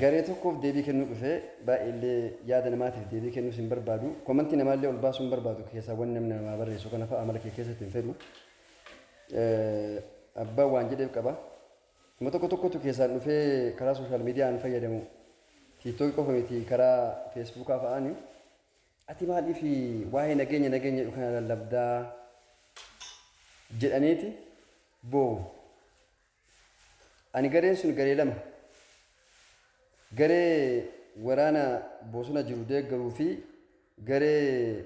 garee tokkoof deebii kennuu dhufee baay'ee yaada namaatiif deebii kennuu hin barbaadu. Komantii namaallee ol baasuu hin barbaadu keessaa wanni namni namaa barreessu kana fa'a amala kee keessatti hin fedhu. Abbaan waan jedheef qaba. Nama tokko tokkotu keessaan dhufee karaa sooshaal miidiyaan fayyadamu. Tiiktookii qofa miti karaa feesbuukaa fa'aani. Ati maaliif waa'ee nageenya kana lallabdaa jedhaniiti boo'u. Ani gareen sun garee lama. Garee waraana bosona jiru deeggaruu fi garee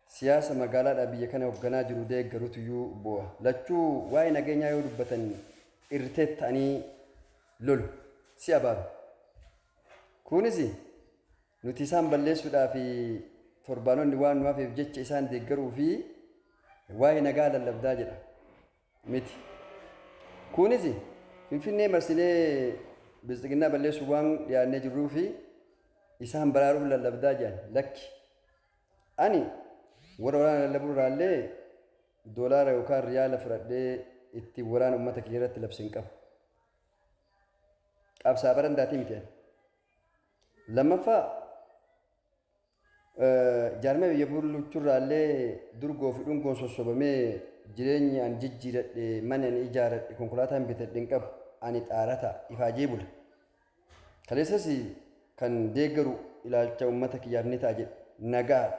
siyaasa magaalaadhaa biyya kana hoogganaa jiru deeggaruutu iyyuu boo'a. Lachuu waa'ee nageenyaa yoo dubbatan irritee ta'anii lolu si abaaru. Kunis nuti isaan balleessuudhaa fi torbaanonni waan nu hafeef jecha isaan deeggaruu fi waa'ee nagaa lallabdaa jedha miti. Kunis Finfinnee marsinee bilisiginnaa balleessuu waan dhiyaannee jirruu fi isaan baraaruuf lallabdaa jedhan lakki. Ani warra waraana lallabuu irraallee doolaara yookaan riyaala fudhadhee itti waraana uummata kiyya irratti labsi hin qabu. Qabsaa barandaatii miti ani. Lammaffaa jaarmee biyya bulchuu irraallee durgoo fi dhungoon sossobamee jireenya an jijjiiradhe mana ani ijaaradhe konkolaataan bitadhe hin qabu. Ani xaarata ifaajee bula. Kaleessas kan deeggaru ilaalcha uummata kiyyaaf ni ta'a jedhe nagaadha.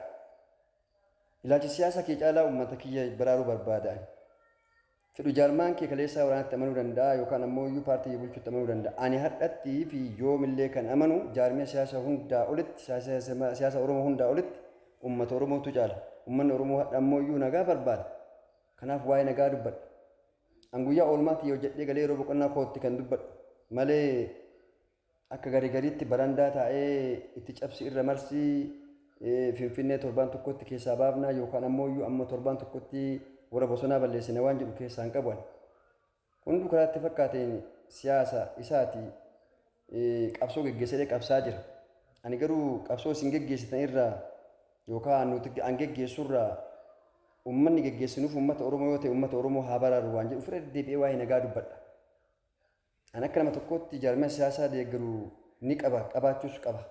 Ilaalchi siyaasa kee caalaa uummata kiyya baraaruu barbaada. Fedhu jaarmaan kee kaleessaa waraanatti amanuu danda'a yookaan ammoo iyyuu paartii bulchuutti amanuu danda'a. Ani hadhatti fi yoomillee kan amanu jaarmee siyaasa hundaa olitti siyaasa Oromoo hundaa olitti uummata Oromootu caala. Uummanni Oromoo hadha ammoo iyyuu nagaa barbaada. Kanaaf waa'ee nagaa dubbadha. An guyyaa oolmaatti yoo jedhee galee yeroo boqonnaa kootti kan dubbadhu malee akka gariitti barandaa taa'ee itti cabsi irra marsii Finfinnee torbaan tokkotti keessaa baafnaa yookaan ammoo iyyuu amma torbaan tokkotti warra bosonaa balleessine waan jedhu keessaa hin qabu. Hunduu karaatti fakkaateen siyaasa isaati qabsoo geggeessee qabsaa jira. Ani garuu qabsoo isin geggeessitan irraa yookaan nuti an geggeessurraa ummanni geggeessinuuf uummata Oromoo yoo ta'e uummata Oromoo haa baraaru waan jedhu fira deebi'ee waa'ee nagaa dubbadha. An akka nama tokkootti jaarmee siyaasaa deeggaru ni qabaachuus qaba.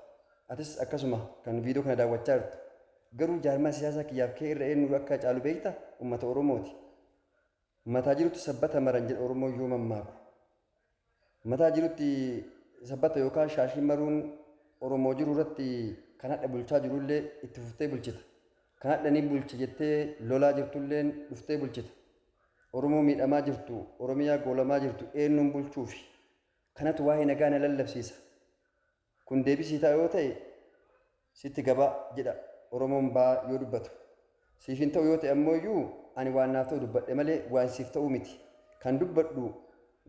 Atis akkasuma kan viidiyoo kana daawwachaa jirtu. Garuu jaarmee siyaasaa kiyyaaf kee irra eenyu akka caalu beekta uummata Oromooti. Mataa jirutti sabbata maran jedha Oromoo yoo mammaaku. Mataa jirutti sabbata yookaan shaashii maruun Oromoo jiru irratti kan hadha bulchaa jirullee itti fuftee bulchita. Kan hadhanii bulche jettee lolaa jirtulleen dhuftee bulchita. Oromoo miidhamaa jirtu, Oromiyaa goolamaa jirtu eenyuun bulchuufi. Kanatu waa'ee nagaa na lallabsiisa. Kun deebisii ta'a yoo ta'e sitti gabaa jedha Oromoon baa yoo dubbatu. Siif hin ta'u yoo ta'e ammoo iyyuu ani waan naaf ta'u dubbadhe malee waan siif ta'u miti. Kan dubbadhu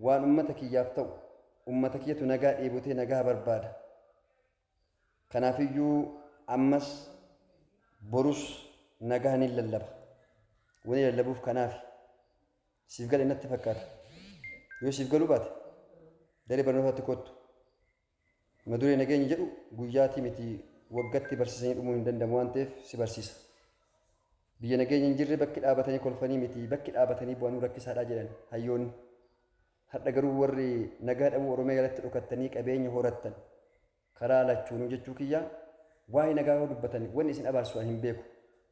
waan uummata kiyyaaf ta'u. Uummata kiyyatu nagaa dheebotee nagaa barbaada. Kanaafiyyuu ammas borus nagaa ni lallaba. Wani lallabuuf kanaaf siif galee natti fakkaata. Yoo siif galuu baate daree barnootaatti kottu. Maduree nageenyi jedhu guyyaatii miti waggaatti barsiisanii dhumuu hin danda'amu waan ta'eef si barsiisa. Biyya nageenyi hin jirre bakki dhaabatanii kolfanii miti bakki dhaabatanii bu'anuu rakkisaadhaa jedhan hayyoonni. Hadha garuu warri nagaa dhabuu Oromiyaa jalatti dhokattanii qabeenya horattan karaa lachuunuu jechuu kiyyaa waa'ee nagaa yoo dubbatan wanni isin abaarsu hin beeku.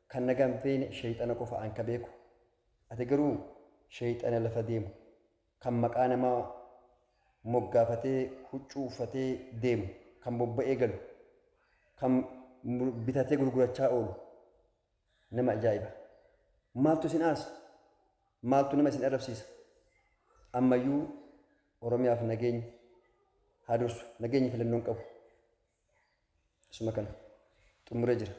Kan nagaan feene sheexana qofa an ka beeku. Ati garuu sheexana lafa deemu kan maqaa namaa moggaafatee huccuu uffatee deemu kan bobba'ee galu kan bitatee gurgurachaa oolu nama ajaa'iba. Maaltu isin aasa? Maaltu nama isin arrabsiisa? Ammayyuu Oromiyaaf nageenyi haa dursu nageenyi filannoon qabu. Isuma kana xumuree jira.